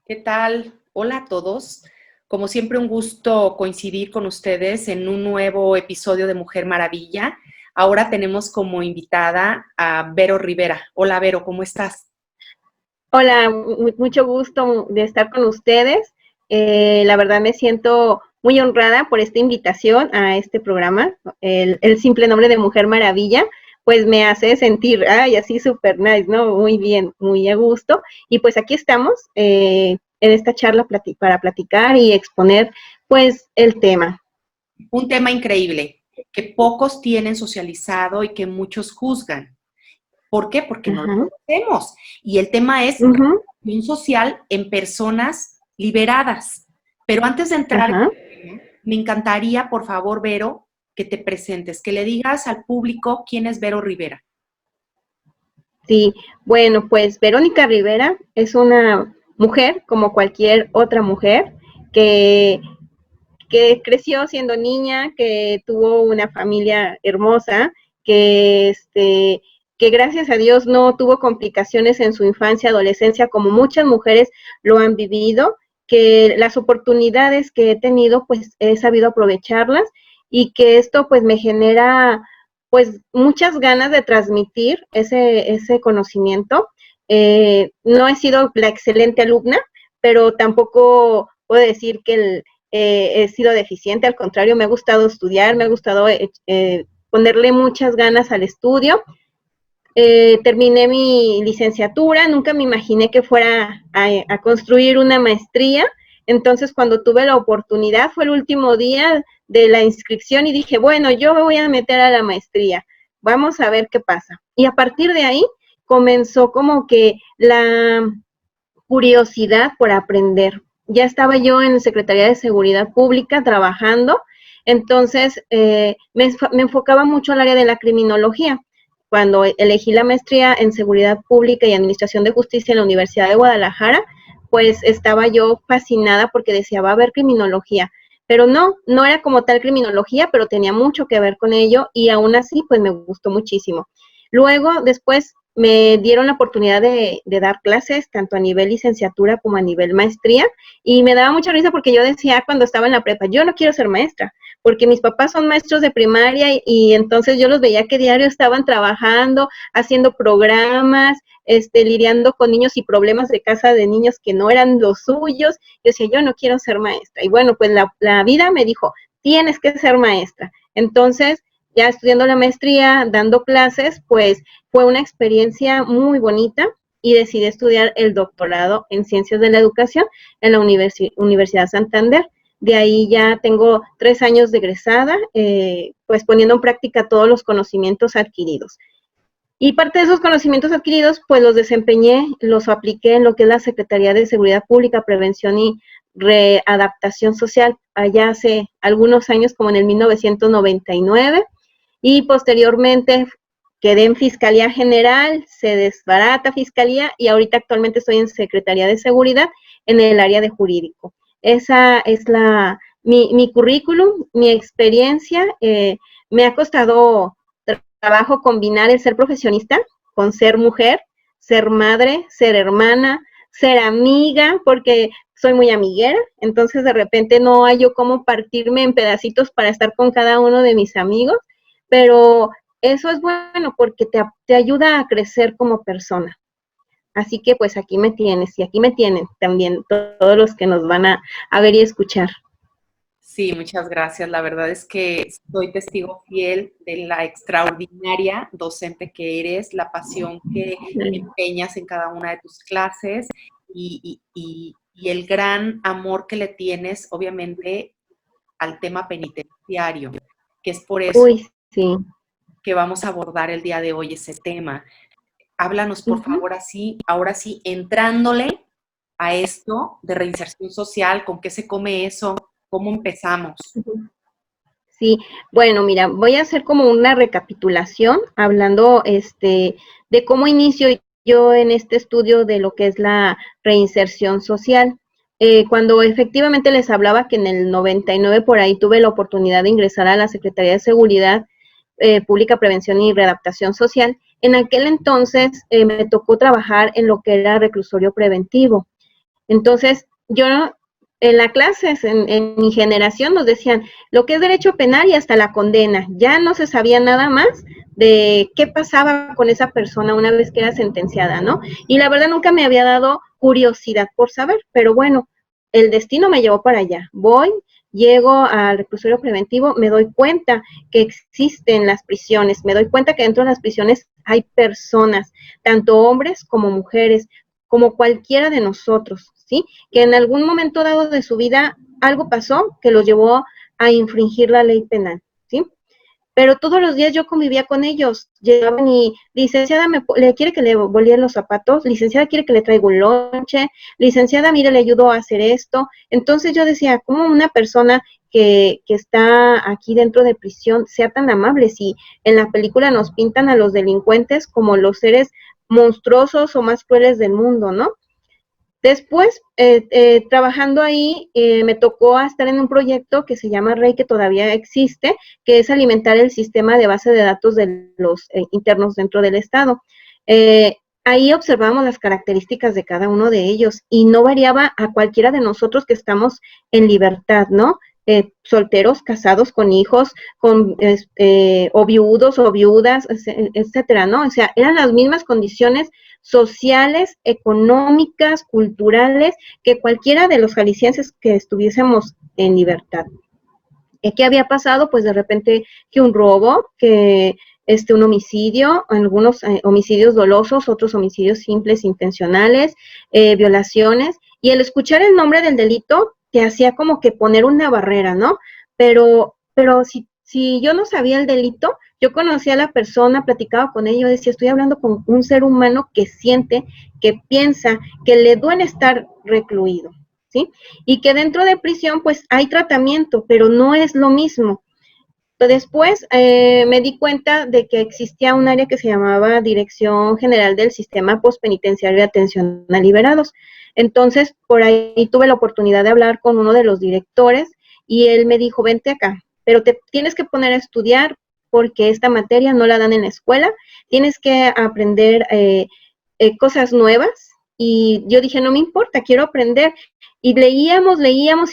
¿Qué tal? Hola a todos. Como siempre, un gusto coincidir con ustedes en un nuevo episodio de Mujer Maravilla. Ahora tenemos como invitada a Vero Rivera. Hola, Vero, ¿cómo estás? Hola, mucho gusto de estar con ustedes. La verdad me siento muy honrada por esta invitación a este programa. El simple nombre de Mujer Maravilla, pues me hace sentir, ay, así súper nice, ¿no? Muy bien, muy a gusto. Y pues aquí estamos en esta charla para platicar y exponer, pues, el tema. Un tema increíble que pocos tienen socializado y que muchos juzgan. ¿Por qué? Porque no lo Ajá. conocemos. Y el tema es Ujú. relación social en personas liberadas. Pero antes de entrar en Ajá. el tema, me encantaría, por favor, Vero, que te presentes, que le digas al público quién es Vero Rivera. Sí, bueno, pues Verónica Rivera es una mujer como cualquier otra mujer que que creció siendo niña, que tuvo una familia hermosa, que que gracias a Dios no tuvo complicaciones en su infancia, adolescencia, como muchas mujeres lo han vivido, que las oportunidades que he tenido, pues he sabido aprovecharlas y que esto pues me genera pues muchas ganas de transmitir ese conocimiento. No he sido la excelente alumna, pero tampoco puedo decir que he sido deficiente, al contrario, me ha gustado estudiar, me ha gustado ponerle muchas ganas al estudio. Terminé mi licenciatura, nunca me imaginé que fuera a construir una maestría, entonces cuando tuve la oportunidad fue el último día de la inscripción y dije, bueno, yo me voy a meter a la maestría, vamos a ver qué pasa. Y a partir de ahí comenzó como que la curiosidad por aprender. Ya estaba yo en Secretaría de Seguridad Pública trabajando, entonces me enfocaba mucho al área de la criminología. Cuando elegí la maestría en Seguridad Pública y Administración de Justicia en la Universidad de Guadalajara, pues estaba yo fascinada porque deseaba ver criminología. Pero no era como tal criminología, pero tenía mucho que ver con ello y aún así, pues me gustó muchísimo. Luego, después, me dieron la oportunidad de dar clases, tanto a nivel licenciatura como a nivel maestría, y me daba mucha risa porque yo decía cuando estaba en la prepa, yo no quiero ser maestra, porque mis papás son maestros de primaria y entonces yo los veía que diario estaban trabajando, haciendo programas, lidiando con niños y problemas de casa de niños que no eran los suyos. Yo decía, yo no quiero ser maestra. Y bueno, pues la vida me dijo, tienes que ser maestra. Entonces, ya estudiando la maestría, dando clases, pues fue una experiencia muy bonita y decidí estudiar el doctorado en Ciencias de la Educación en la Universidad Santander. De ahí ya tengo 3 años de egresada, pues poniendo en práctica todos los conocimientos adquiridos. Y parte de esos conocimientos adquiridos, pues los desempeñé, los apliqué en lo que es la Secretaría de Seguridad Pública, Prevención y Readaptación Social, allá hace algunos años, como en el 1999, y posteriormente quedé en Fiscalía General, se desbarata Fiscalía y ahorita actualmente estoy en Secretaría de Seguridad en el área de jurídico. Esa es mi currículum, mi experiencia. Me ha costado trabajo combinar el ser profesionista con ser mujer, ser madre, ser hermana, ser amiga, porque soy muy amiguera, entonces de repente no hay yo cómo partirme en pedacitos para estar con cada uno de mis amigos, pero eso es bueno porque te ayuda a crecer como persona. Así que pues aquí me tienes y aquí me tienen también todos los que nos van a ver y escuchar. Sí, muchas gracias. La verdad es que soy testigo fiel de la extraordinaria docente que eres, la pasión que empeñas en cada una de tus clases y el gran amor que le tienes, obviamente, al tema penitenciario, que es por eso Uy, sí. que vamos a abordar el día de hoy ese tema. Háblanos, por Uh-huh. favor, así, ahora sí, entrándole a esto de reinserción social, ¿con qué se come eso? ¿Cómo empezamos? Uh-huh. Sí, bueno, mira, voy a hacer como una recapitulación hablando de cómo inicio yo en este estudio de lo que es la reinserción social. Cuando efectivamente les hablaba que en el 99 por ahí tuve la oportunidad de ingresar a la Secretaría de Seguridad Pública, Prevención y Readaptación Social, en aquel entonces me tocó trabajar en lo que era reclusorio preventivo. Entonces, yo en la clase, en mi generación, nos decían lo que es derecho penal y hasta la condena. Ya no se sabía nada más de qué pasaba con esa persona una vez que era sentenciada, ¿no? Y la verdad nunca me había dado curiosidad por saber, pero bueno, el destino me llevó para allá. Voy, llego al reclusorio preventivo, me doy cuenta que existen las prisiones, me doy cuenta que dentro de las prisiones hay personas, tanto hombres como mujeres, como cualquiera de nosotros, ¿sí? Que en algún momento dado de su vida algo pasó que los llevó a infringir la ley penal, ¿sí? Pero todos los días yo convivía con ellos, llegaban y, licenciada, ¿le quiere que le volvíen los zapatos? Licenciada, ¿quiere que le traiga un lonche? Licenciada, mire, le ayudo a hacer esto. Entonces yo decía, ¿cómo una persona que está aquí dentro de prisión sea tan amable? Si en la película nos pintan a los delincuentes como los seres monstruosos o más crueles del mundo, ¿no? Después, trabajando ahí, me tocó estar en un proyecto que se llama REI, que todavía existe, que es alimentar el sistema de base de datos de los internos dentro del Estado. Ahí observamos las características de cada uno de ellos y no variaba a cualquiera de nosotros que estamos en libertad, ¿no? Solteros, casados, con hijos, o viudos o viudas, etcétera, ¿no? O sea, eran las mismas condiciones sociales, económicas, culturales, que cualquiera de los jaliscienses que estuviésemos en libertad. ¿Qué había pasado? Pues de repente que un robo, que un homicidio, algunos homicidios dolosos, otros homicidios simples, intencionales, violaciones, y el escuchar el nombre del delito te hacía como que poner una barrera, ¿no? Pero si yo no sabía el delito, yo conocía a la persona, platicaba con ella, yo decía, estoy hablando con un ser humano que siente, que piensa, que le duele estar recluido, ¿sí? Y que dentro de prisión, pues, hay tratamiento, pero no es lo mismo. Después me di cuenta de que existía un área que se llamaba Dirección General del Sistema Postpenitenciario de Atención a Liberados. Entonces, por ahí tuve la oportunidad de hablar con uno de los directores y él me dijo, vente acá, pero te tienes que poner a estudiar porque esta materia no la dan en la escuela, tienes que aprender cosas nuevas. Y yo dije, no me importa, quiero aprender. Y leíamos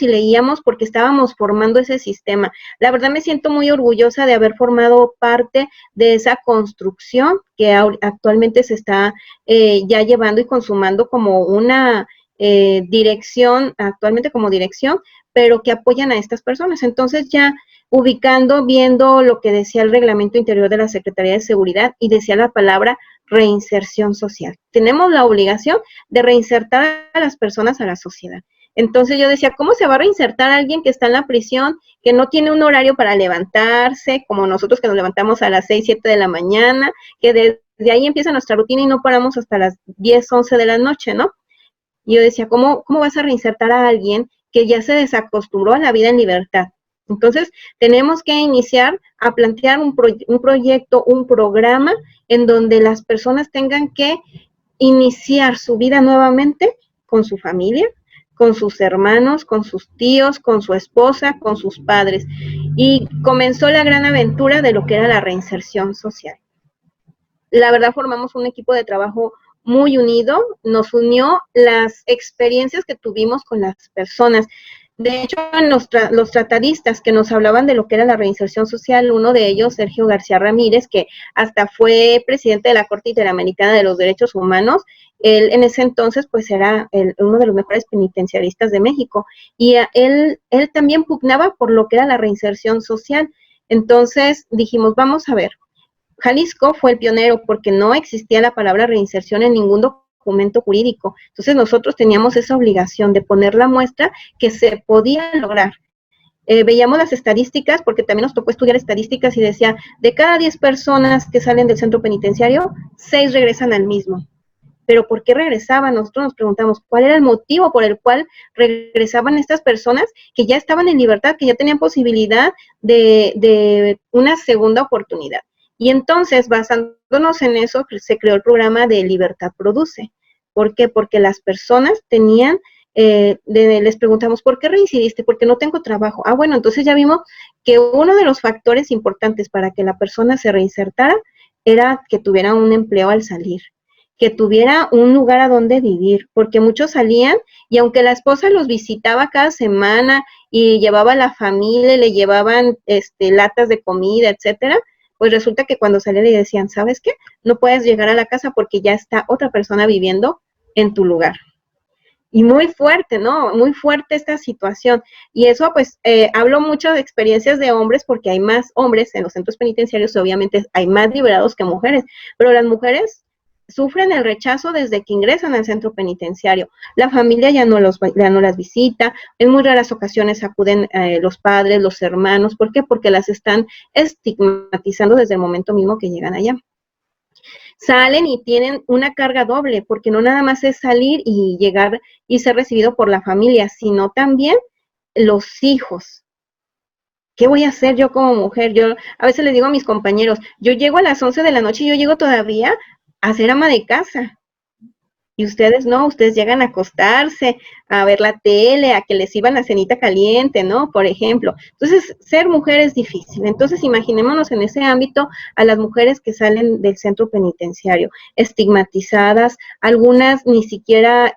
y leíamos porque estábamos formando ese sistema. La verdad me siento muy orgullosa de haber formado parte de esa construcción que actualmente se está ya llevando y consumando como una dirección, actualmente como dirección, pero que apoyan a estas personas. Entonces ya ubicando, viendo lo que decía el reglamento interior de la Secretaría de Seguridad y decía la palabra reinserción social. Tenemos la obligación de reinsertar a las personas a la sociedad. Entonces yo decía, ¿cómo se va a reinsertar a alguien que está en la prisión, que no tiene un horario para levantarse, como nosotros que nos levantamos a las 6, 7 de la mañana, que desde ahí empieza nuestra rutina y no paramos hasta las 10, 11 de la noche, ¿no? Y yo decía, ¿cómo vas a reinsertar a alguien que ya se desacostumbró a la vida en libertad? Entonces, tenemos que iniciar a plantear un proyecto, un programa en donde las personas tengan que iniciar su vida nuevamente con su familia, con sus hermanos, con sus tíos, con su esposa, con sus padres. Y comenzó la gran aventura de lo que era la reinserción social. La verdad, formamos un equipo de trabajo muy unido, nos unió las experiencias que tuvimos con las personas. De hecho, los tratadistas que nos hablaban de lo que era la reinserción social, uno de ellos, Sergio García Ramírez, que hasta fue presidente de la Corte Interamericana de los Derechos Humanos, él en ese entonces pues era uno de los mejores penitenciaristas de México, y él también pugnaba por lo que era la reinserción social. Entonces dijimos, vamos a ver, Jalisco fue el pionero porque no existía la palabra reinserción en ningún documento jurídico. Entonces nosotros teníamos esa obligación de poner la muestra que se podía lograr. Veíamos las estadísticas, porque también nos tocó estudiar estadísticas y decía, de cada 10 personas que salen del centro penitenciario, 6 regresan al mismo. Pero ¿por qué regresaban? Nosotros nos preguntamos, ¿cuál era el motivo por el cual regresaban estas personas que ya estaban en libertad, que ya tenían posibilidad de una segunda oportunidad? Y entonces, basándonos en eso, se creó el programa de Libertad Produce. ¿Por qué? Porque las personas tenían, les preguntamos, ¿por qué reincidiste? Porque no tengo trabajo. Ah, bueno, entonces ya vimos que uno de los factores importantes para que la persona se reinsertara era que tuviera un empleo al salir, que tuviera un lugar a donde vivir, porque muchos salían y aunque la esposa los visitaba cada semana y llevaba a la familia, le llevaban latas de comida, etcétera, pues resulta que cuando salía le decían, ¿sabes qué? No puedes llegar a la casa porque ya está otra persona viviendo en tu lugar. Y muy fuerte, ¿no? Muy fuerte esta situación. Y eso, pues, hablo mucho de experiencias de hombres porque hay más hombres en los centros penitenciarios, obviamente hay más liberados que mujeres, pero las mujeres sufren el rechazo desde que ingresan al centro penitenciario. La familia ya no las visita, en muy raras ocasiones acuden los padres, los hermanos. ¿Por qué? Porque las están estigmatizando desde el momento mismo que llegan allá. Salen y tienen una carga doble, porque no nada más es salir y llegar y ser recibido por la familia, sino también los hijos. ¿Qué voy a hacer yo como mujer? Yo a veces les digo a mis compañeros, yo llego a las 11 de la noche y yo llego todavía a ser ama de casa. Y ustedes no, ustedes llegan a acostarse, a ver la tele, a que les sirvan la cenita caliente, ¿no? Por ejemplo. Entonces, ser mujer es difícil. Entonces, imaginémonos en ese ámbito a las mujeres que salen del centro penitenciario, estigmatizadas, algunas ni siquiera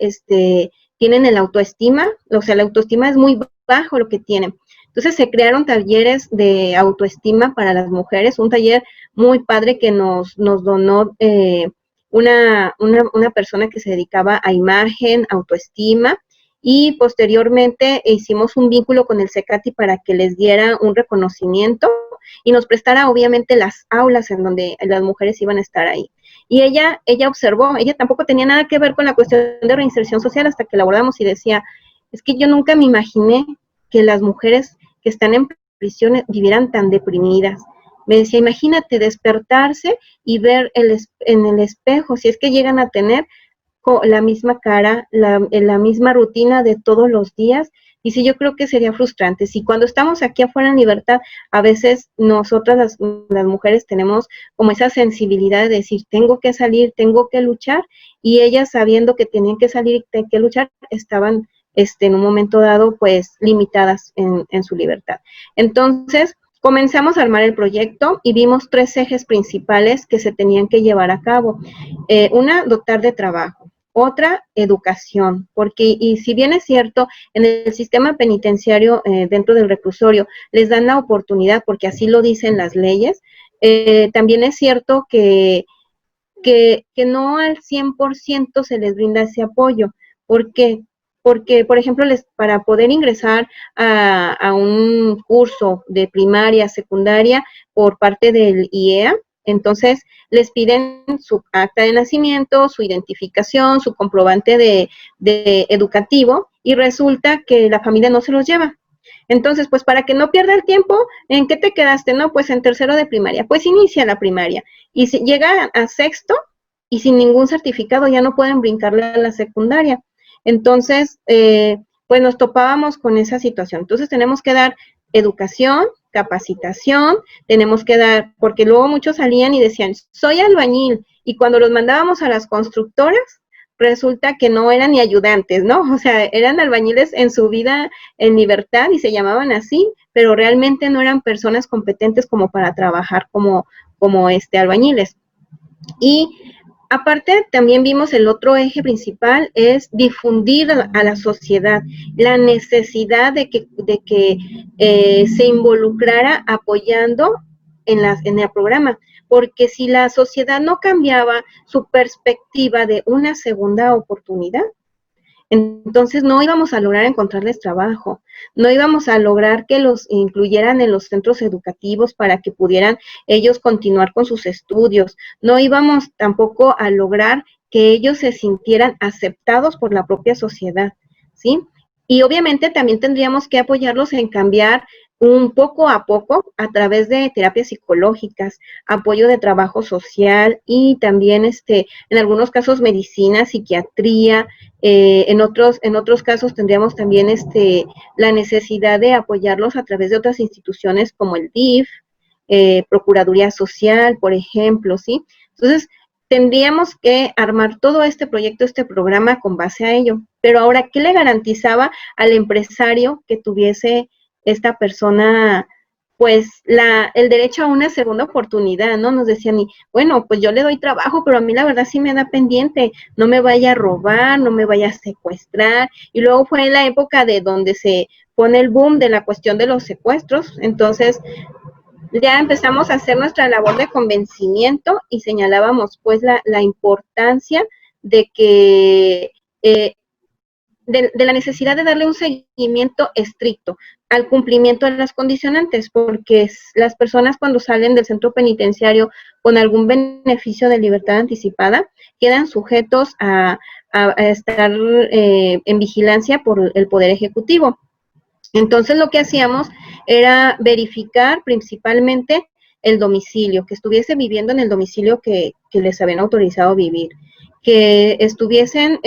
tienen el autoestima, o sea, la autoestima es muy bajo lo que tienen. Entonces se crearon talleres de autoestima para las mujeres, un taller muy padre que nos donó una persona que se dedicaba a imagen, autoestima, y posteriormente hicimos un vínculo con el CECATI para que les diera un reconocimiento y nos prestara obviamente las aulas en donde las mujeres iban a estar ahí. Y ella observó, ella tampoco tenía nada que ver con la cuestión de reinserción social hasta que la abordamos y decía, es que yo nunca me imaginé que las mujeres que están en prisiones vivieran tan deprimidas. Me decía, imagínate despertarse y ver en el espejo, si es que llegan a tener la misma cara, la misma rutina de todos los días. Y sí, yo creo que sería frustrante. Si cuando estamos aquí afuera en libertad, a veces nosotras las mujeres tenemos como esa sensibilidad de decir, tengo que salir, tengo que luchar, y ellas sabiendo que tenían que salir y que luchar, estaban en un momento dado, pues, limitadas en su libertad. Entonces, comenzamos a armar el proyecto y vimos 3 ejes principales que se tenían que llevar a cabo. Una, dotar de trabajo. Otra, educación, porque, y si bien es cierto, en el sistema penitenciario, dentro del reclusorio, les dan la oportunidad, porque así lo dicen las leyes, también es cierto que no al 100% se les brinda ese apoyo. ¿Por qué? Porque, por ejemplo, para poder ingresar a un curso de primaria, secundaria, por parte del IEA, entonces les piden su acta de nacimiento, su identificación, su comprobante de educativo, y resulta que la familia no se los lleva. Entonces, pues para que no pierda el tiempo, ¿en qué te quedaste? No, pues en tercero de primaria. Pues inicia la primaria. Y si llega a sexto y sin ningún certificado, ya no pueden brincarle a la secundaria. Entonces, pues nos topábamos con esa situación. Entonces tenemos que dar educación, capacitación, tenemos que dar, porque luego muchos salían y decían, soy albañil, y cuando los mandábamos a las constructoras, resulta que no eran ni ayudantes, ¿no? O sea, eran albañiles en su vida en libertad y se llamaban así, pero realmente no eran personas competentes como para trabajar como albañiles. Y aparte, también vimos el otro eje principal es difundir a la sociedad la necesidad de que se involucrara apoyando en el programa, porque si la sociedad no cambiaba su perspectiva de una segunda oportunidad, entonces no íbamos a lograr encontrarles trabajo, no íbamos a lograr que los incluyeran en los centros educativos para que pudieran ellos continuar con sus estudios, no íbamos tampoco a lograr que ellos se sintieran aceptados por la propia sociedad, ¿sí? Y obviamente también tendríamos que apoyarlos en cambiar un poco a poco a través de terapias psicológicas, apoyo de trabajo social y también en algunos casos medicina, psiquiatría, en otros casos tendríamos también la necesidad de apoyarlos a través de otras instituciones como el DIF, Procuraduría Social, por ejemplo, ¿sí? Entonces, tendríamos que armar todo este proyecto, este programa con base a ello. Pero ahora, ¿qué le garantizaba al empresario que tuviese esta persona pues el derecho a una segunda oportunidad, ¿no? Nos decían, y bueno, pues yo le doy trabajo, pero a mí la verdad sí me da pendiente, no me vaya a robar, no me vaya a secuestrar. Y luego fue la época de donde se pone el boom de la cuestión de los secuestros, entonces ya empezamos a hacer nuestra labor de convencimiento y señalábamos pues la importancia de que de la necesidad de darle un seguimiento estricto al cumplimiento de las condicionantes, porque las personas cuando salen del centro penitenciario con algún beneficio de libertad anticipada quedan sujetos a estar en vigilancia por el Poder Ejecutivo. Entonces lo que hacíamos era verificar principalmente el domicilio, que estuviese viviendo en el domicilio que les habían autorizado vivir, que estuviesen,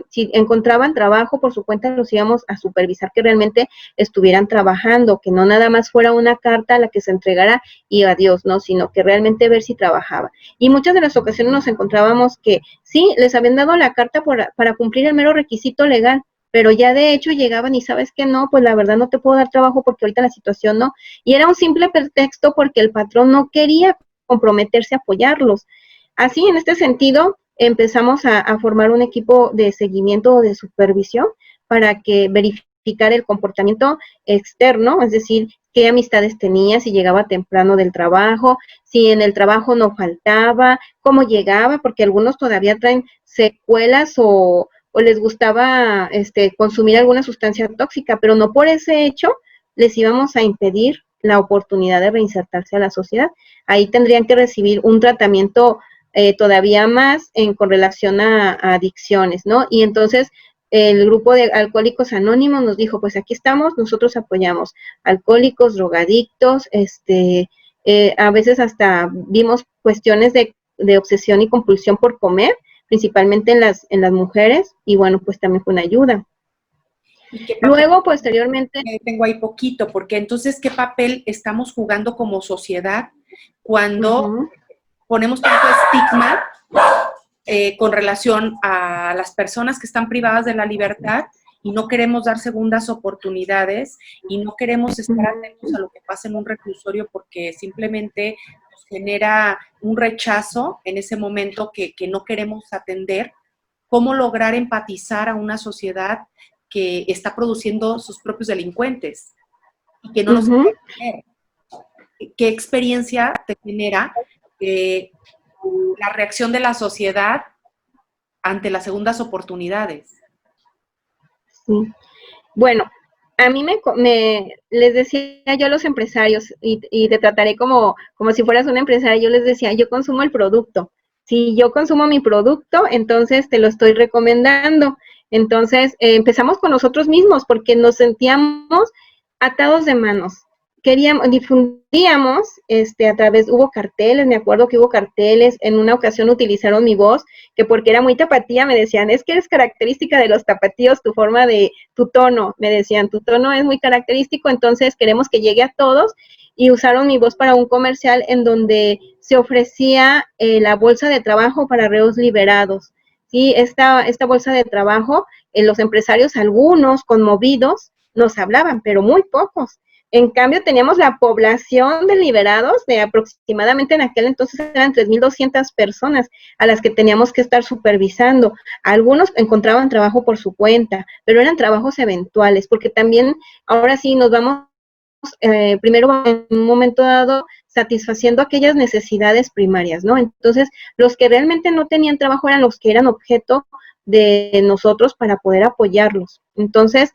si encontraban trabajo por su cuenta, los íbamos a supervisar que realmente estuvieran trabajando, que no nada más fuera una carta a la que se entregara y adiós, ¿no? Sino que realmente ver si trabajaba. Y muchas de las ocasiones nos encontrábamos que sí, les habían dado la carta para cumplir el mero requisito legal, pero ya de hecho llegaban y sabes que no, pues la verdad no te puedo dar trabajo porque ahorita la situación no, y era un simple pretexto porque el patrón no quería comprometerse a apoyarlos. Así, en este sentido, empezamos a formar un equipo de seguimiento o de supervisión para que verificar el comportamiento externo, es decir, qué amistades tenía, si llegaba temprano del trabajo, si en el trabajo no faltaba, cómo llegaba, porque algunos todavía traen secuelas o les gustaba consumir alguna sustancia tóxica, pero no por ese hecho les íbamos a impedir la oportunidad de reinsertarse a la sociedad. Ahí tendrían que recibir un tratamiento todavía más con relación a adicciones, ¿no? Y entonces el grupo de Alcohólicos Anónimos nos dijo, pues aquí estamos, nosotros apoyamos alcohólicos, drogadictos, a veces hasta vimos cuestiones de obsesión y compulsión por comer, principalmente en las mujeres, y bueno, pues también fue una ayuda. Luego, posteriormente... Tengo ahí poquito, porque entonces, ¿qué papel estamos jugando como sociedad cuando ponemos tanto estigma con relación a las personas que están privadas de la libertad y no queremos dar segundas oportunidades y no queremos estar atentos a lo que pasa en un reclusorio porque simplemente nos genera un rechazo en ese momento que no queremos atender? ¿Cómo lograr empatizar a una sociedad que está produciendo sus propios delincuentes y que no los quiere tener? ¿Qué experiencia te genera la reacción de la sociedad ante las segundas oportunidades? Sí. Bueno, a mí les decía yo a los empresarios, y te trataré como si fueras una empresaria, yo les decía, yo consumo el producto. Si yo consumo mi producto, entonces te lo estoy recomendando. Entonces empezamos con nosotros mismos porque nos sentíamos atados de manos. Difundíamos a través, hubo carteles, me acuerdo que hubo carteles, en una ocasión utilizaron mi voz, que porque era muy tapatía, me decían, es que eres característica de los tapatíos, tu tono, me decían, tu tono es muy característico, entonces queremos que llegue a todos, y usaron mi voz para un comercial en donde se ofrecía la bolsa de trabajo para reos liberados. Sí, esta bolsa de trabajo, los empresarios, algunos conmovidos, nos hablaban, pero muy pocos. En cambio, teníamos la población de liberados de aproximadamente en aquel entonces eran 3,200 personas a las que teníamos que estar supervisando. Algunos encontraban trabajo por su cuenta, pero eran trabajos eventuales, porque también ahora sí nos vamos primero en un momento dado satisfaciendo aquellas necesidades primarias, ¿no? Entonces, los que realmente no tenían trabajo eran los que eran objeto de nosotros para poder apoyarlos. Entonces,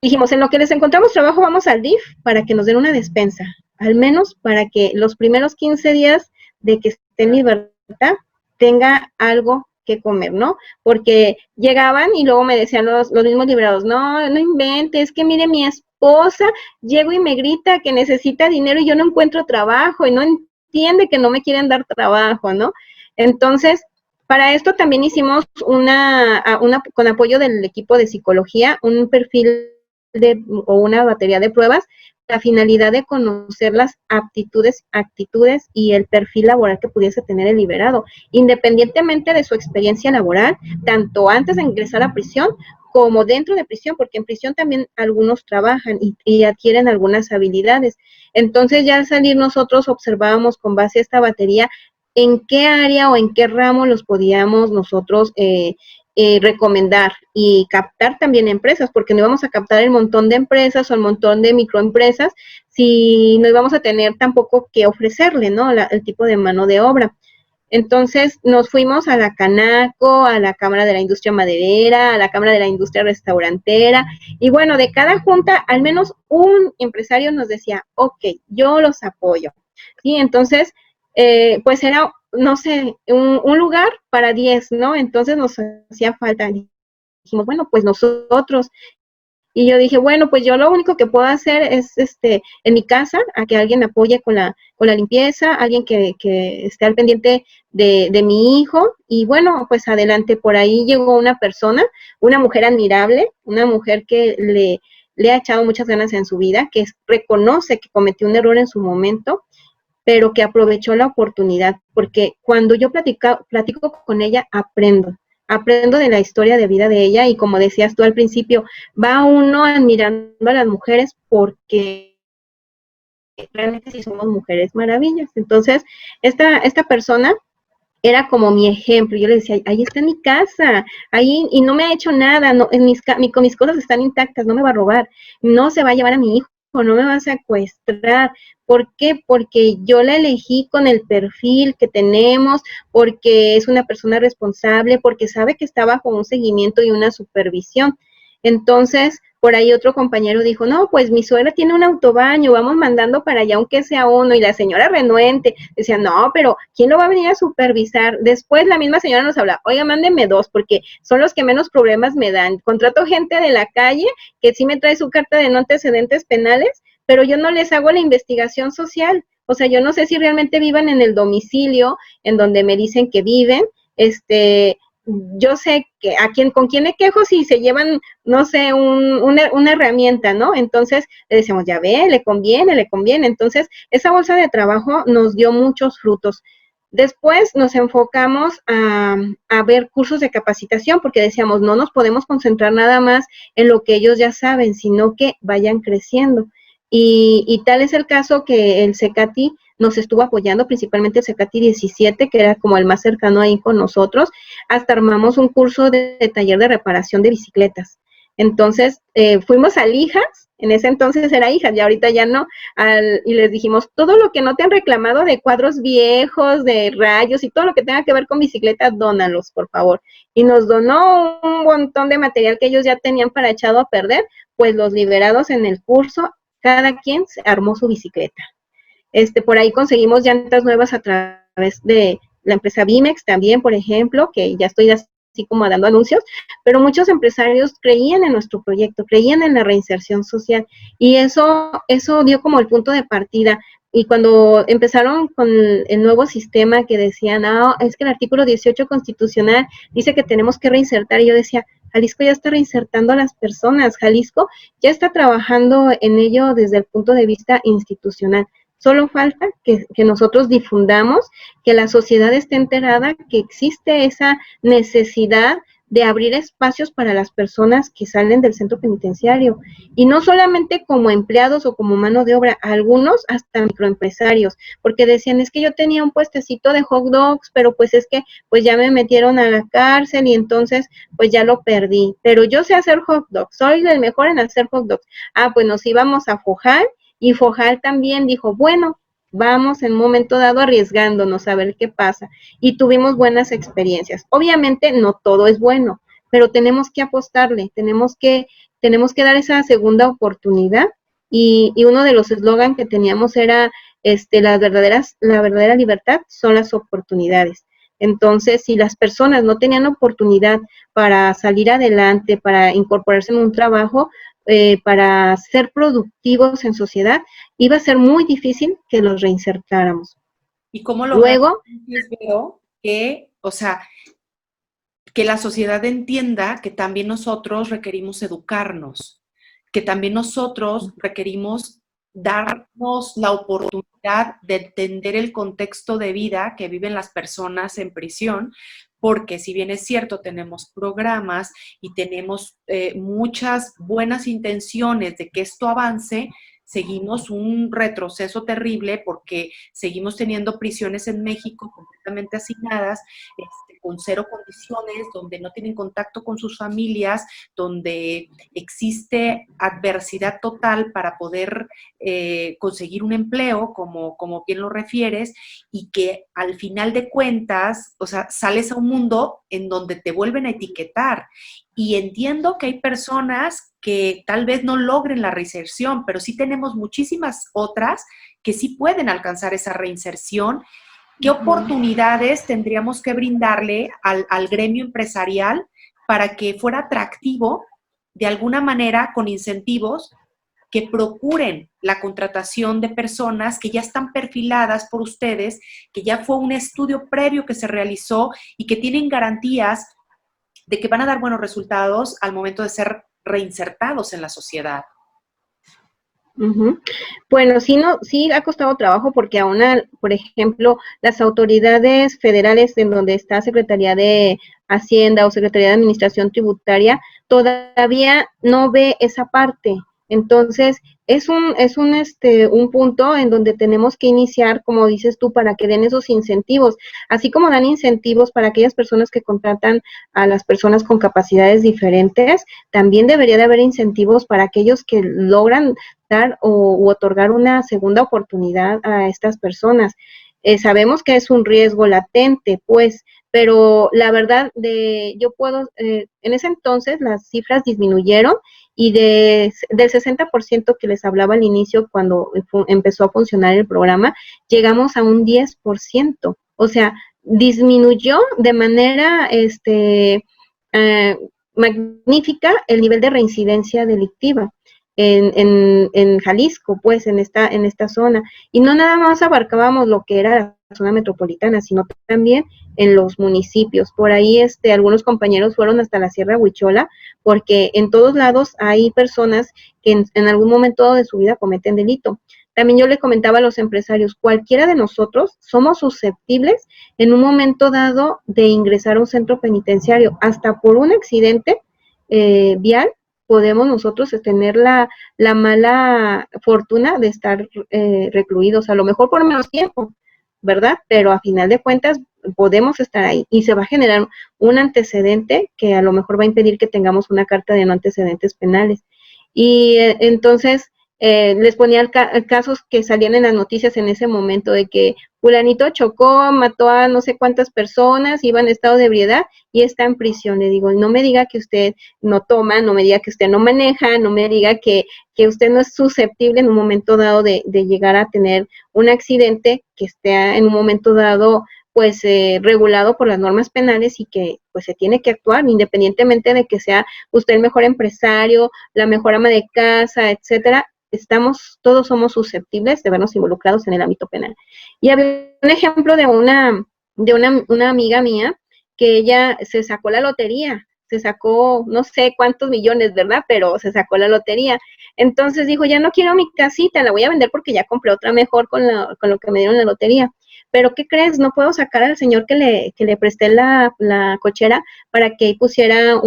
dijimos, en lo que les encontramos trabajo, vamos al DIF para que nos den una despensa, al menos para que los primeros 15 días de que esté en libertad tenga algo que comer, ¿no? Porque llegaban y luego me decían los mismos liberados, no inventes, que mire mi esposa, llego y me grita que necesita dinero y yo no encuentro trabajo y no entiende que no me quieren dar trabajo, ¿no? Entonces, para esto también hicimos con apoyo del equipo de psicología, un perfil o una batería de pruebas, la finalidad de conocer las aptitudes, actitudes y el perfil laboral que pudiese tener el liberado, independientemente de su experiencia laboral, tanto antes de ingresar a prisión como dentro de prisión, porque en prisión también algunos trabajan y adquieren algunas habilidades. Entonces ya al salir nosotros observábamos con base a esta batería en qué área o en qué ramo los podíamos nosotros recomendar y captar también empresas, porque no íbamos a captar el montón de empresas o el montón de microempresas si no íbamos a tener tampoco que ofrecerle, ¿no? El tipo de mano de obra. Entonces nos fuimos a la Canaco, a la Cámara de la Industria Maderera, a la Cámara de la Industria Restaurantera, y bueno, de cada junta al menos un empresario nos decía, ok, yo los apoyo. Sí, entonces, pues era, no sé, un lugar para 10, ¿no? Entonces nos hacía falta. Dijimos, bueno, pues nosotros. Y yo dije, bueno, pues yo lo único que puedo hacer es, en mi casa, a que alguien me apoye con la limpieza, alguien que esté al pendiente de mi hijo. Y bueno, pues adelante, por ahí llegó una persona, una mujer admirable, una mujer que le ha echado muchas ganas en su vida, que reconoce que cometió un error en su momento, pero que aprovechó la oportunidad, porque cuando yo platico con ella, aprendo de la historia de vida de ella y como decías tú al principio, va uno admirando a las mujeres porque realmente sí somos mujeres maravillas. Entonces, esta persona era como mi ejemplo. Yo le decía, ahí está mi casa, ahí, y no me ha hecho nada, no, con mis cosas están intactas, no me va a robar, no se va a llevar a mi hijo, no me va a secuestrar. ¿Por qué? Porque yo la elegí con el perfil que tenemos, porque es una persona responsable, porque sabe que está bajo un seguimiento y una supervisión. Entonces, por ahí otro compañero dijo, no, pues mi suegra tiene un autobaño, vamos mandando para allá aunque sea uno, y la señora renuente decía, no, pero ¿quién lo va a venir a supervisar? Después la misma señora nos habla, oiga, mándenme 2, porque son los que menos problemas me dan. Contrato gente de la calle que sí me trae su carta de no antecedentes penales, pero yo no les hago la investigación social. O sea, yo no sé si realmente vivan en el domicilio en donde me dicen que viven, yo sé que con quién me quejo si se llevan, no sé, una herramienta, ¿no? Entonces le decíamos, ya ve, le conviene, le conviene. Entonces, esa bolsa de trabajo nos dio muchos frutos. Después nos enfocamos a ver cursos de capacitación, porque decíamos, no nos podemos concentrar nada más en lo que ellos ya saben, sino que vayan creciendo. Y tal es el caso que el CECATI nos estuvo apoyando, principalmente el CECATI 17, que era como el más cercano ahí con nosotros. Hasta armamos un curso de taller de reparación de bicicletas. Entonces, fuimos a Lijas, en ese entonces era Hijas, y ahorita ya no, y les dijimos, todo lo que no te han reclamado de cuadros viejos, de rayos y todo lo que tenga que ver con bicicletas, dónalos, por favor. Y nos donó un montón de material que ellos ya tenían para echado a perder, pues los liberados en el curso, cada quien se armó su bicicleta. Por ahí conseguimos llantas nuevas a través de la empresa Bimex también, por ejemplo, que ya estoy así como dando anuncios, pero muchos empresarios creían en nuestro proyecto, creían en la reinserción social, y eso dio como el punto de partida. Y cuando empezaron con el nuevo sistema que decían, es que el artículo 18 constitucional dice que tenemos que reinsertar, y yo decía, Jalisco ya está reinsertando a las personas, Jalisco ya está trabajando en ello desde el punto de vista institucional. Solo falta que nosotros difundamos, que la sociedad esté enterada que existe esa necesidad de abrir espacios para las personas que salen del centro penitenciario, y no solamente como empleados o como mano de obra, algunos hasta microempresarios, porque decían, es que yo tenía un puestecito de hot dogs, pero pues es que pues ya me metieron a la cárcel y entonces pues ya lo perdí, pero yo sé hacer hot dogs, soy el mejor en hacer hot dogs. Pues nos íbamos a Fojal, y Fojal también dijo, bueno, vamos en un momento dado arriesgándonos a ver qué pasa, y tuvimos buenas experiencias. Obviamente no todo es bueno, pero tenemos que apostarle, tenemos que dar esa segunda oportunidad, y uno de los eslogan que teníamos era, la verdadera libertad son las oportunidades. Entonces, si las personas no tenían oportunidad para salir adelante, para incorporarse en un trabajo, para ser productivos en sociedad, iba a ser muy difícil que los reinsertáramos. ¿Y cómo lograr Luego, que, o sea, que la sociedad entienda que también nosotros requerimos educarnos, que también nosotros requerimos darnos la oportunidad de entender el contexto de vida que viven las personas en prisión, porque si bien es cierto, tenemos programas y tenemos muchas buenas intenciones de que esto avance, seguimos un retroceso terrible porque seguimos teniendo prisiones en México completamente asignadas, con cero condiciones, donde no tienen contacto con sus familias, donde existe adversidad total para poder conseguir un empleo, como bien lo refieres, y que al final de cuentas, o sea, sales a un mundo en donde te vuelven a etiquetar. Y entiendo que hay personas que tal vez no logren la reinserción, pero sí tenemos muchísimas otras que sí pueden alcanzar esa reinserción. ¿Qué oportunidades tendríamos que brindarle al gremio empresarial para que fuera atractivo de alguna manera con incentivos que procuren la contratación de personas que ya están perfiladas por ustedes, que ya fue un estudio previo que se realizó y que tienen garantías de que van a dar buenos resultados al momento de ser reinsertados en la sociedad? Ujú. Bueno, sí, no, sí ha costado trabajo porque aún, por ejemplo, las autoridades federales en donde está Secretaría de Hacienda o Secretaría de Administración Tributaria todavía no ve esa parte. Entonces, un punto en donde tenemos que iniciar, como dices tú, para que den esos incentivos, así como dan incentivos para aquellas personas que contratan a las personas con capacidades diferentes, también debería de haber incentivos para aquellos que logran dar u otorgar una segunda oportunidad a estas personas. Sabemos que es un riesgo latente, pues, pero la verdad en ese entonces las cifras disminuyeron y del 60% que les hablaba al inicio cuando empezó a funcionar el programa, llegamos a un 10%. O sea, disminuyó de manera magnífica el nivel de reincidencia delictiva en Jalisco, pues, en esta zona. Y no nada más abarcábamos lo que era la zona metropolitana, sino también en los municipios. Por ahí algunos compañeros fueron hasta la Sierra Huichola, porque en todos lados hay personas que en algún momento de su vida cometen delito. También yo le comentaba a los empresarios, cualquiera de nosotros somos susceptibles en un momento dado de ingresar a un centro penitenciario, hasta por un accidente vial podemos nosotros tener la mala fortuna de estar recluidos, a lo mejor por menos tiempo, ¿verdad? Pero a final de cuentas podemos estar ahí y se va a generar un antecedente que a lo mejor va a impedir que tengamos una carta de no antecedentes penales. Y entonces les ponía casos que salían en las noticias en ese momento de que fulanito chocó, mató a no sé cuántas personas, iba en estado de ebriedad y está en prisión. Le digo, no me diga que usted no toma, no me diga que usted no maneja, no me diga que usted no es susceptible en un momento dado de llegar a tener un accidente que esté en un momento dado pues regulado por las normas penales y que pues se tiene que actuar independientemente de que sea usted el mejor empresario, la mejor ama de casa, etcétera. Todos somos susceptibles de vernos involucrados en el ámbito penal. Y había un ejemplo de una amiga mía que ella se sacó la lotería, se sacó no sé cuántos millones, ¿verdad? Pero se sacó la lotería. Entonces dijo, ya no quiero mi casita, la voy a vender porque ya compré otra mejor con lo que me dieron la lotería. Pero ¿qué crees? No puedo sacar al señor que le presté la cochera para que pusiera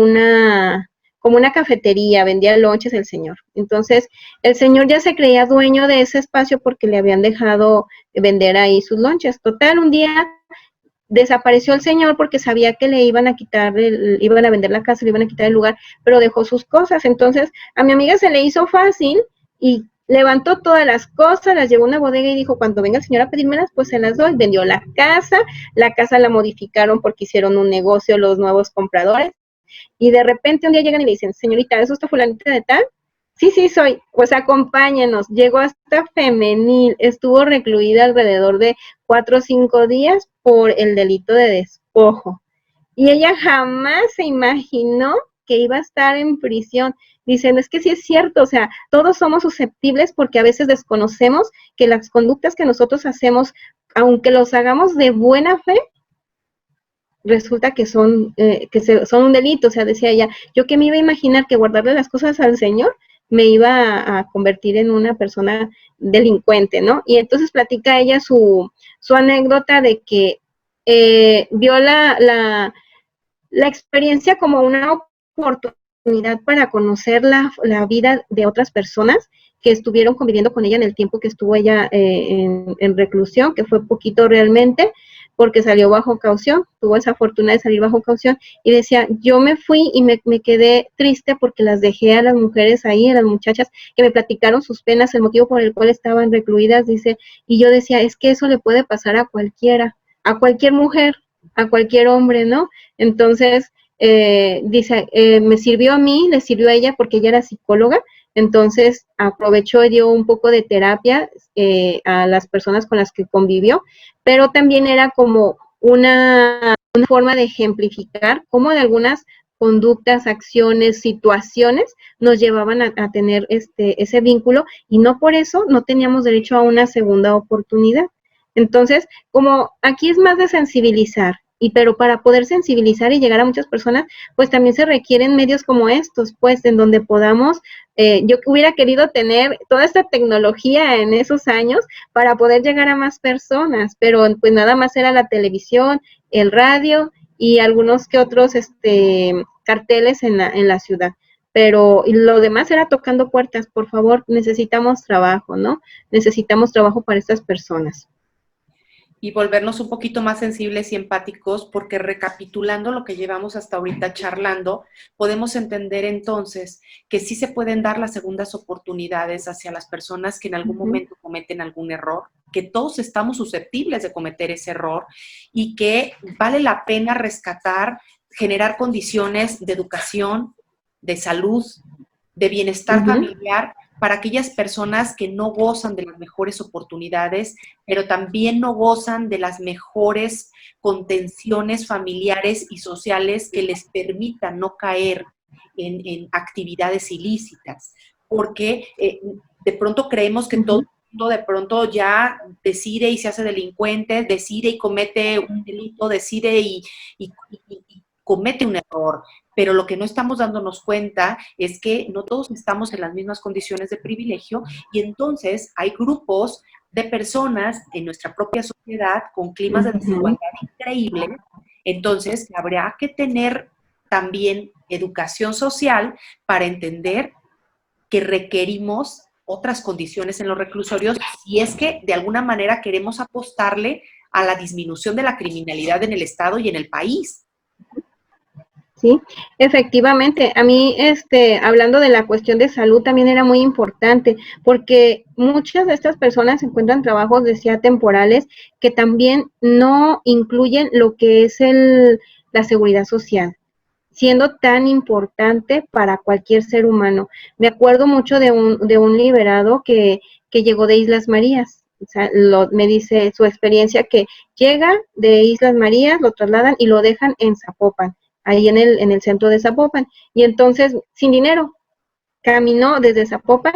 como una cafetería, vendía lonches el señor. Entonces, el señor ya se creía dueño de ese espacio porque le habían dejado vender ahí sus lonches. Total, un día desapareció el señor porque sabía que le iban a quitar, iban a vender la casa, le iban a quitar el lugar, pero dejó sus cosas. Entonces, a mi amiga se le hizo fácil y levantó todas las cosas, las llevó a una bodega y dijo, cuando venga el señor a pedírmelas, pues se las doy. Vendió la casa la modificaron porque hicieron un negocio los nuevos compradores. Y de repente un día llegan y le dicen, señorita, ¿es usted fulanita de tal? Sí, sí, soy. Pues acompáñenos. Llegó hasta femenil. Estuvo recluida alrededor de 4 o 5 días por el delito de despojo. Y ella jamás se imaginó que iba a estar en prisión. Dicen, es que sí es cierto, o sea, todos somos susceptibles porque a veces desconocemos que las conductas que nosotros hacemos, aunque los hagamos de buena fe, resulta que son un delito. O sea, decía ella, yo que me iba a imaginar que guardarle las cosas al Señor me iba a convertir en una persona delincuente, ¿no? Y entonces platica ella su anécdota de que vio la experiencia como una oportunidad para conocer la vida de otras personas que estuvieron conviviendo con ella en el tiempo que estuvo ella en reclusión, que fue poquito realmente, porque salió bajo caución, tuvo esa fortuna de salir bajo caución, y decía, yo me fui y me quedé triste porque las dejé a las mujeres ahí, a las muchachas que me platicaron sus penas, el motivo por el cual estaban recluidas, dice, y yo decía, es que eso le puede pasar a cualquiera, a cualquier mujer, a cualquier hombre, ¿no? Entonces, dice, me sirvió a mí, le sirvió a ella porque ella era psicóloga, entonces aprovechó y dio un poco de terapia a las personas con las que convivió, pero también era como una forma de ejemplificar cómo de algunas conductas, acciones, situaciones nos llevaban a tener ese vínculo y no por eso no teníamos derecho a una segunda oportunidad. Entonces, como aquí es más de sensibilizar, pero para poder sensibilizar y llegar a muchas personas, pues también se requieren medios como estos, pues en donde podamos, yo hubiera querido tener toda esta tecnología en esos años para poder llegar a más personas, pero pues nada más era la televisión, el radio y algunos que otros carteles en la ciudad. Pero lo demás era tocando puertas, por favor, necesitamos trabajo, ¿no? Necesitamos trabajo para estas personas. Y volvernos un poquito más sensibles y empáticos, porque recapitulando lo que llevamos hasta ahorita charlando, podemos entender entonces que sí se pueden dar las segundas oportunidades hacia las personas que en algún momento cometen algún error, que todos estamos susceptibles de cometer ese error y que vale la pena rescatar, generar condiciones de educación, de salud, de bienestar familiar para aquellas personas que no gozan de las mejores oportunidades, pero también no gozan de las mejores contenciones familiares y sociales que les permitan no caer en actividades ilícitas. Porque de pronto creemos que todo el mundo de pronto ya decide y se hace delincuente, decide y comete un delito, decide y comete un error, pero lo que no estamos dándonos cuenta es que no todos estamos en las mismas condiciones de privilegio y entonces hay grupos de personas en nuestra propia sociedad con climas de desigualdad increíbles, entonces habrá que tener también educación social para entender que requerimos otras condiciones en los reclusorios si es que de alguna manera queremos apostarle a la disminución de la criminalidad en el Estado y en el país. Sí, efectivamente. A mí, hablando de la cuestión de salud, también era muy importante, porque muchas de estas personas encuentran trabajos, decía, temporales, que también no incluyen lo que es la seguridad social, siendo tan importante para cualquier ser humano. Me acuerdo mucho de un liberado que llegó de Islas Marías. O sea, me dice su experiencia que llega de Islas Marías, lo trasladan y lo dejan en Zapopan, ahí en el centro de Zapopan, y entonces, sin dinero, caminó desde Zapopan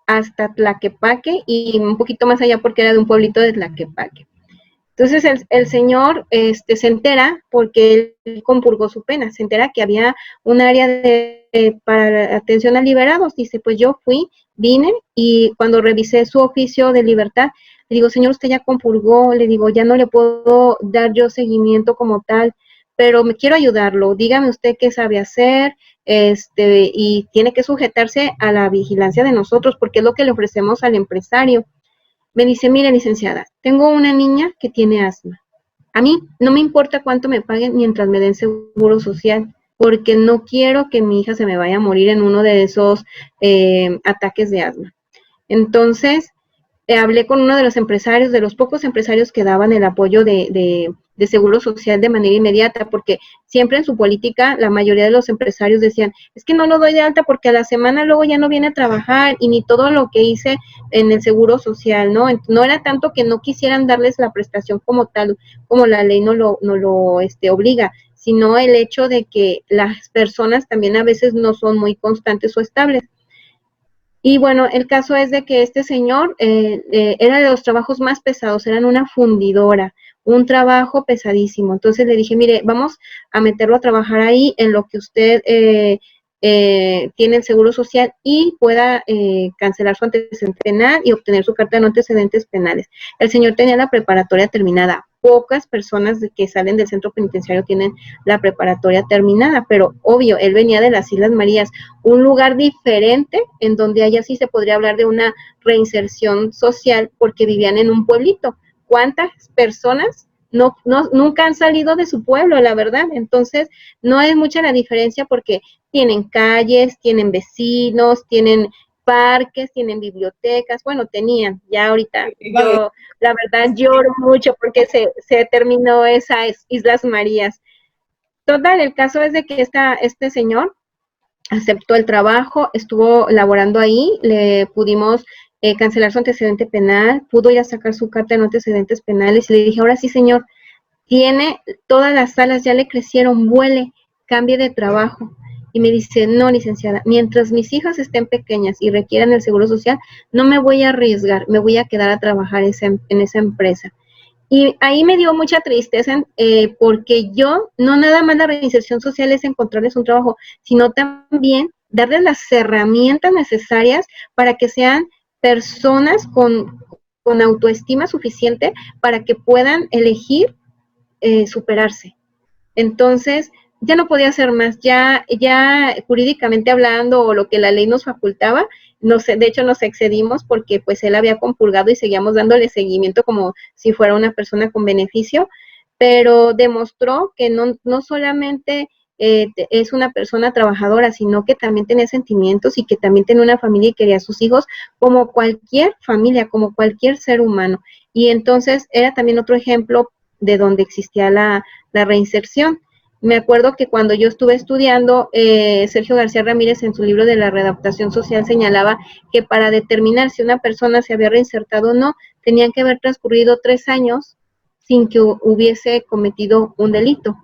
hasta Tlaquepaque y un poquito más allá porque era de un pueblito de Tlaquepaque. Entonces el señor se entera, porque él compurgó su pena, se entera que había un área para atención a liberados. Dice, pues yo vine y cuando revisé su oficio de libertad, le digo, señor, usted ya compurgó, le digo, ya no le puedo dar yo seguimiento como tal, pero me quiero ayudarlo, dígame usted qué sabe hacer, y tiene que sujetarse a la vigilancia de nosotros, porque es lo que le ofrecemos al empresario. Me dice, mire, licenciada, tengo una niña que tiene asma. A mí no me importa cuánto me paguen mientras me den seguro social, porque no quiero que mi hija se me vaya a morir en uno de esos ataques de asma. Entonces, hablé con uno de los empresarios, de los pocos empresarios que daban el apoyo de seguro social de manera inmediata, porque siempre en su política la mayoría de los empresarios decían, es que no lo doy de alta porque a la semana luego ya no viene a trabajar y ni todo lo que hice en el seguro social, ¿no? No era tanto que no quisieran darles la prestación como tal, como la ley no lo obliga, sino el hecho de que las personas también a veces no son muy constantes o estables. Y bueno, el caso es de que este señor era de los trabajos más pesados, eran una fundidora, un trabajo pesadísimo. Entonces le dije, mire, vamos a meterlo a trabajar ahí en lo que usted tiene el seguro social y pueda cancelar su antecedente penal y obtener su carta de no antecedentes penales. El señor tenía la preparatoria terminada. pocas personas que salen del centro penitenciario tienen la preparatoria terminada, pero obvio, él venía de las Islas Marías, un lugar diferente en donde allá sí se podría hablar de una reinserción social porque vivían en un pueblito. ¿Cuántas personas nunca han salido de su pueblo, la verdad? Entonces, no es mucha la diferencia porque tienen calles, tienen vecinos, tienen parques, tienen bibliotecas, bueno, tenían, ya ahorita yo la verdad lloro mucho porque se terminó esas Islas Marías. Total, el caso es de que este señor aceptó el trabajo, estuvo laborando ahí, le pudimos cancelar su antecedente penal, pudo ir a sacar su carta de no antecedentes penales y le dije, ahora sí señor, tiene todas las salas, ya le crecieron, vuele, cambie de trabajo. Y me dice, no, licenciada, mientras mis hijas estén pequeñas y requieran el seguro social, no me voy a arriesgar, me voy a quedar a trabajar en esa empresa. Y ahí me dio mucha tristeza porque yo, no nada más la reinserción social es encontrarles un trabajo, sino también darles las herramientas necesarias para que sean personas con autoestima suficiente para que puedan elegir superarse. Entonces, ya no podía hacer más, ya jurídicamente hablando o lo que la ley nos facultaba, de hecho nos excedimos porque pues él había compurgado y seguíamos dándole seguimiento como si fuera una persona con beneficio, pero demostró que no solamente es una persona trabajadora, sino que también tenía sentimientos y que también tenía una familia y quería a sus hijos como cualquier familia, como cualquier ser humano. Y entonces era también otro ejemplo de donde existía la reinserción. Me acuerdo que cuando yo estuve estudiando, Sergio García Ramírez en su libro de la readaptación social señalaba que para determinar si una persona se había reinsertado o no, tenían que haber transcurrido 3 años sin que hubiese cometido un delito.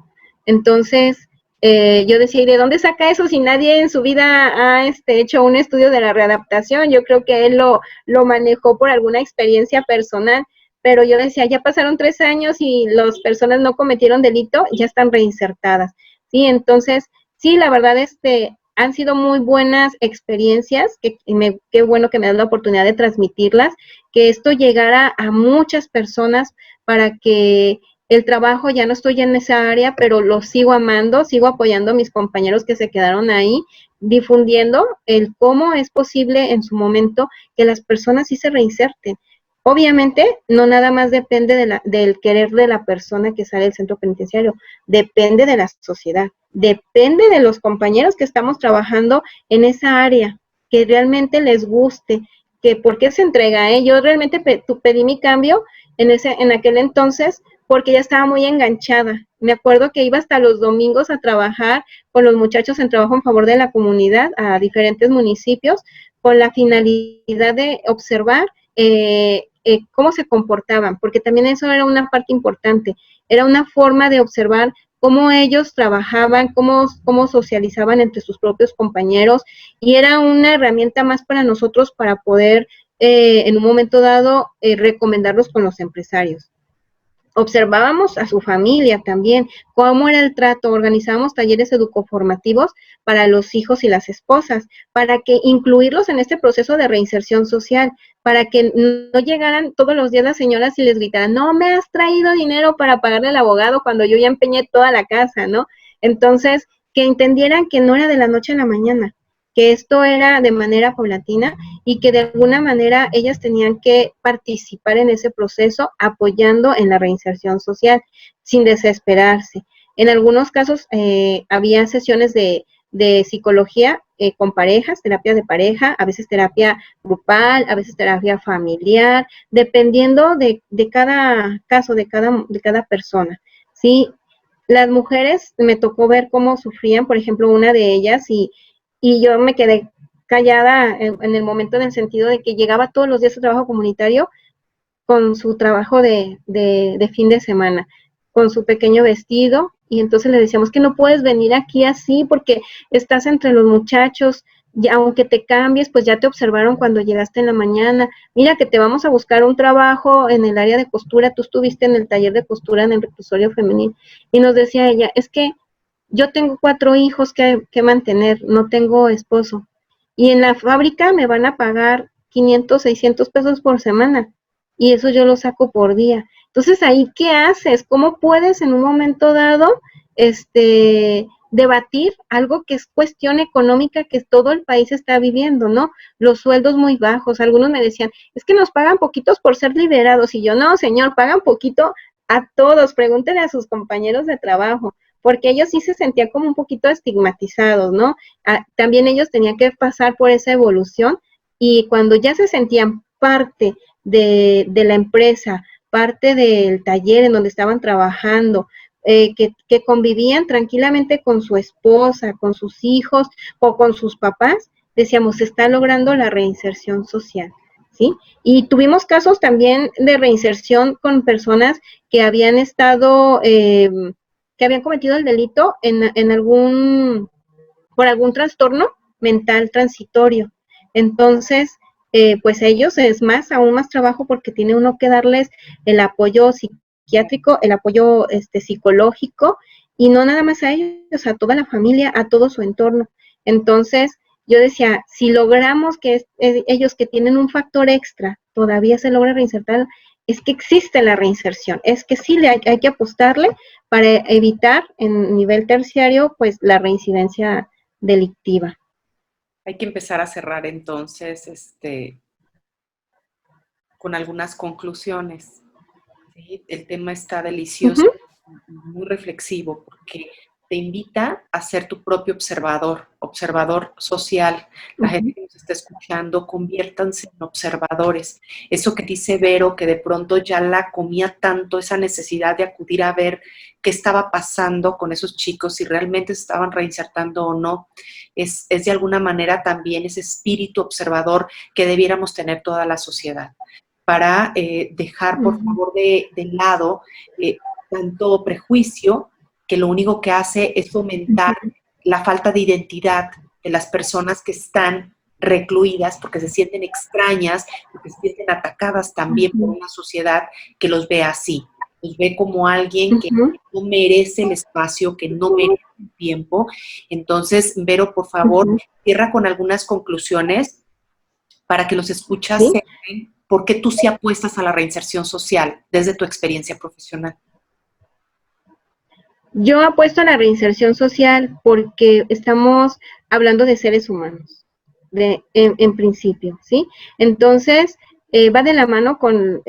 Entonces, yo decía, ¿y de dónde saca eso si nadie en su vida ha hecho un estudio de la readaptación? Yo creo que él lo manejó por alguna experiencia personal, pero yo decía, ya pasaron 3 años y las personas no cometieron delito, ya están reinsertadas, ¿sí? Entonces, sí, la verdad, han sido muy buenas experiencias, qué bueno que me das la oportunidad de transmitirlas, que esto llegara a muchas personas para que el trabajo, ya no estoy en esa área, pero lo sigo amando, sigo apoyando a mis compañeros que se quedaron ahí, difundiendo el cómo es posible en su momento que las personas sí se reinserten. Obviamente, no nada más depende del querer de la persona que sale del centro penitenciario, depende de la sociedad, depende de los compañeros que estamos trabajando en esa área, que realmente les guste, que por qué se entrega, Yo realmente pedí mi cambio en aquel entonces porque ya estaba muy enganchada. Me acuerdo que iba hasta los domingos a trabajar con los muchachos en trabajo en favor de la comunidad a diferentes municipios con la finalidad de observar cómo se comportaban, porque también eso era una parte importante, era una forma de observar cómo ellos trabajaban, cómo socializaban entre sus propios compañeros, y era una herramienta más para nosotros para poder en un momento dado recomendarlos con los empresarios. Observábamos a su familia también, cómo era el trato, organizábamos talleres educoformativos para los hijos y las esposas, para que incluirlos en este proceso de reinserción social, para que no llegaran todos los días las señoras y les gritaran, no me has traído dinero para pagarle al abogado cuando yo ya empeñé toda la casa, ¿no? Entonces, que entendieran que no era de la noche a la mañana, que esto era de manera paulatina y que de alguna manera ellas tenían que participar en ese proceso apoyando en la reinserción social sin desesperarse. En algunos casos había sesiones de psicología con parejas, terapia de pareja, a veces terapia grupal, a veces terapia familiar, dependiendo de cada caso, de cada persona, ¿sí? Las mujeres me tocó ver cómo sufrían, por ejemplo, una de ellas y yo me quedé callada en el momento en el sentido de que llegaba todos los días a trabajo comunitario con su trabajo de fin de semana, con su pequeño vestido, y entonces le decíamos que no puedes venir aquí así porque estás entre los muchachos, y aunque te cambies, pues ya te observaron cuando llegaste en la mañana, mira que te vamos a buscar un trabajo en el área de costura, tú estuviste en el taller de costura en el reclusorio femenil, y nos decía ella, es que yo tengo 4 hijos que mantener, no tengo esposo. Y en la fábrica me van a pagar 500, 600 pesos por semana. Y eso yo lo saco por día. Entonces, ahí, ¿qué haces? ¿Cómo puedes en un momento dado, debatir algo que es cuestión económica que todo el país está viviendo, ¿no? Los sueldos muy bajos. Algunos me decían, es que nos pagan poquitos por ser liberados. Y yo, no, señor, pagan poquito a todos. Pregúntenle a sus compañeros de trabajo, porque ellos sí se sentían como un poquito estigmatizados, ¿no? También ellos tenían que pasar por esa evolución, y cuando ya se sentían parte de la empresa, parte del taller en donde estaban trabajando, que convivían tranquilamente con su esposa, con sus hijos o con sus papás, decíamos, se está logrando la reinserción social, ¿sí? Y tuvimos casos también de reinserción con personas que habían estado, que habían cometido el delito por algún trastorno mental transitorio. Entonces, pues ellos es más, aún más trabajo, porque tiene uno que darles el apoyo psiquiátrico, el apoyo psicológico, y no nada más a ellos, a toda la familia, a todo su entorno. Entonces, yo decía, si logramos que ellos que tienen un factor extra, todavía se logra reinsertar, es que existe la reinserción, es que sí hay que apostarle para evitar en nivel terciario, pues, la reincidencia delictiva. Hay que empezar a cerrar entonces con algunas conclusiones. ¿Sí? El tema está delicioso, muy reflexivo, porque te invita a ser tu propio observador social. La gente que nos está escuchando, conviértanse en observadores. Eso que dice Vero, que de pronto ya la comía tanto, esa necesidad de acudir a ver qué estaba pasando con esos chicos, si realmente se estaban reinsertando o no, es de alguna manera también ese espíritu observador que debiéramos tener toda la sociedad, para dejar, por favor, de lado tanto prejuicio, que lo único que hace es fomentar la falta de identidad de las personas que están recluidas, porque se sienten extrañas, porque se sienten atacadas también por una sociedad que los ve así, los ve como alguien que no merece el espacio, que no merece el tiempo. Entonces, Vero, por favor, cierra con algunas conclusiones para que los escuchas sepan por qué tú sí apuestas a la reinserción social desde tu experiencia profesional. Yo apuesto a la reinserción social porque estamos hablando de seres humanos, en principio, ¿sí? Entonces, va de la mano con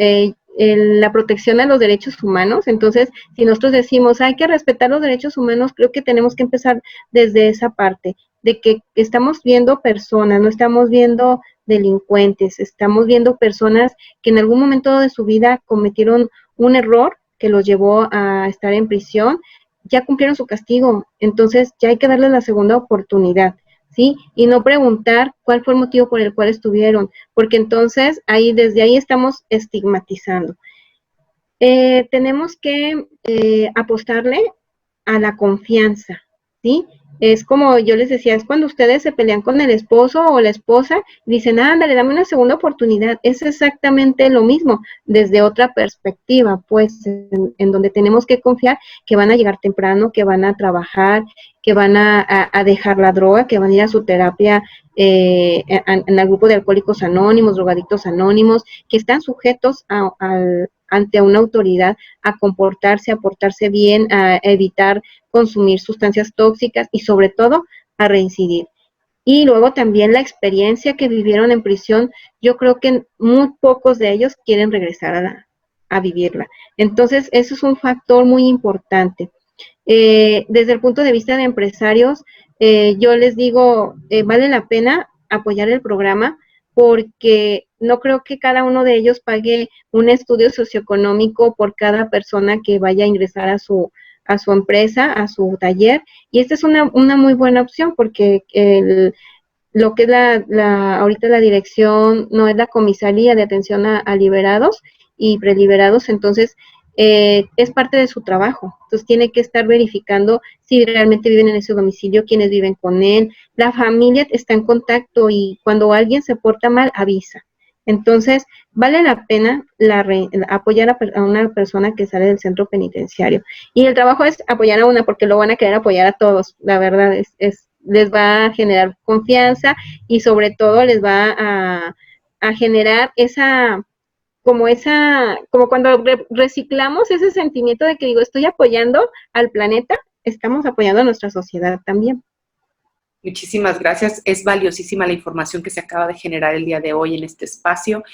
la protección a los derechos humanos. Entonces, si nosotros decimos hay que respetar los derechos humanos, creo que tenemos que empezar desde esa parte, de que estamos viendo personas, no estamos viendo delincuentes, estamos viendo personas que en algún momento de su vida cometieron un error que los llevó a estar en prisión, ya cumplieron su castigo, entonces ya hay que darles la segunda oportunidad, ¿sí? Y no preguntar cuál fue el motivo por el cual estuvieron, porque entonces desde ahí estamos estigmatizando. Tenemos que apostarle a la confianza, ¿sí? Es como yo les decía, es cuando ustedes se pelean con el esposo o la esposa y dicen, ándale, dame una segunda oportunidad. Es exactamente lo mismo, desde otra perspectiva, pues, en donde tenemos que confiar que van a llegar temprano, que van a trabajar, que van a dejar la droga, que van a ir a su terapia en el grupo de alcohólicos anónimos, drogadictos anónimos, que están sujetos ante una autoridad a comportarse, a portarse bien, a evitar consumir sustancias tóxicas y sobre todo a reincidir. Y luego también la experiencia que vivieron en prisión, yo creo que muy pocos de ellos quieren regresar a vivirla. Entonces, eso es un factor muy importante. Desde el punto de vista de empresarios, yo les digo, vale la pena apoyar el programa, porque no creo que cada uno de ellos pague un estudio socioeconómico por cada persona que vaya a ingresar a su empresa, a su taller, y esta es una muy buena opción, porque lo que es ahorita la dirección no es la comisaría de atención a liberados y preliberados, entonces es parte de su trabajo. Entonces tiene que estar verificando si realmente viven en ese domicilio, quiénes viven con él, la familia está en contacto y cuando alguien se porta mal, avisa. Entonces, vale la pena apoyar a una persona que sale del centro penitenciario. Y el trabajo es apoyar a una, porque lo van a querer apoyar a todos. La verdad les va a generar confianza y sobre todo les va a generar esa como como cuando reciclamos ese sentimiento de que digo, estoy apoyando al planeta, estamos apoyando a nuestra sociedad también. Muchísimas gracias. Es valiosísima la información que se acaba de generar el día de hoy en este espacio,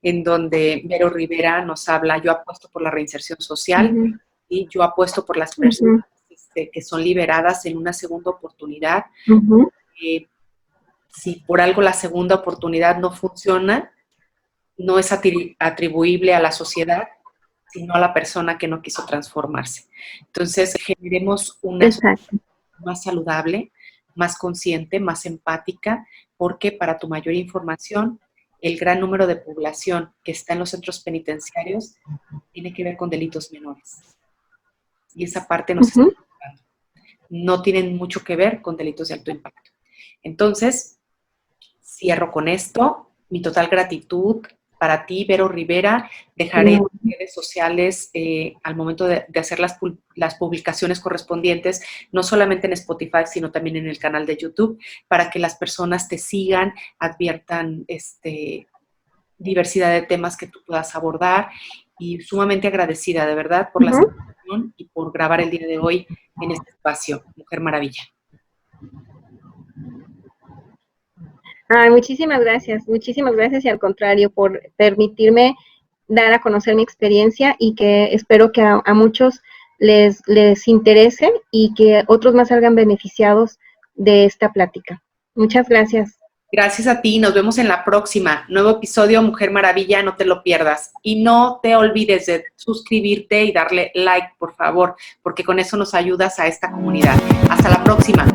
en donde Vero Rivera nos habla, yo apuesto por la reinserción social y yo apuesto por las personas que son liberadas en una segunda oportunidad. Si por algo la segunda oportunidad no funciona, no es atribuible a la sociedad, sino a la persona que no quiso transformarse. Entonces, generemos una sociedad más saludable, más consciente, más empática, porque para tu mayor información, el gran número de población que está en los centros penitenciarios tiene que ver con delitos menores. Y esa parte nos está preocupando. No tienen mucho que ver con delitos de alto impacto. Entonces, cierro con esto. Mi total gratitud para ti, Vero Rivera. Dejaré en redes sociales al momento de hacer las publicaciones correspondientes, no solamente en Spotify, sino también en el canal de YouTube, para que las personas te sigan, adviertan diversidad de temas que tú puedas abordar. Y sumamente agradecida, de verdad, por la aceptación y por grabar el día de hoy en este espacio, Mujer Maravilla. Ay, muchísimas gracias y al contrario por permitirme dar a conocer mi experiencia y que espero que a muchos les interese y que otros más salgan beneficiados de esta plática. Muchas gracias. Gracias a ti, nos vemos en la próxima. Nuevo episodio Mujer Maravilla, no te lo pierdas. Y no te olvides de suscribirte y darle like, por favor, porque con eso nos ayudas a esta comunidad. Hasta la próxima.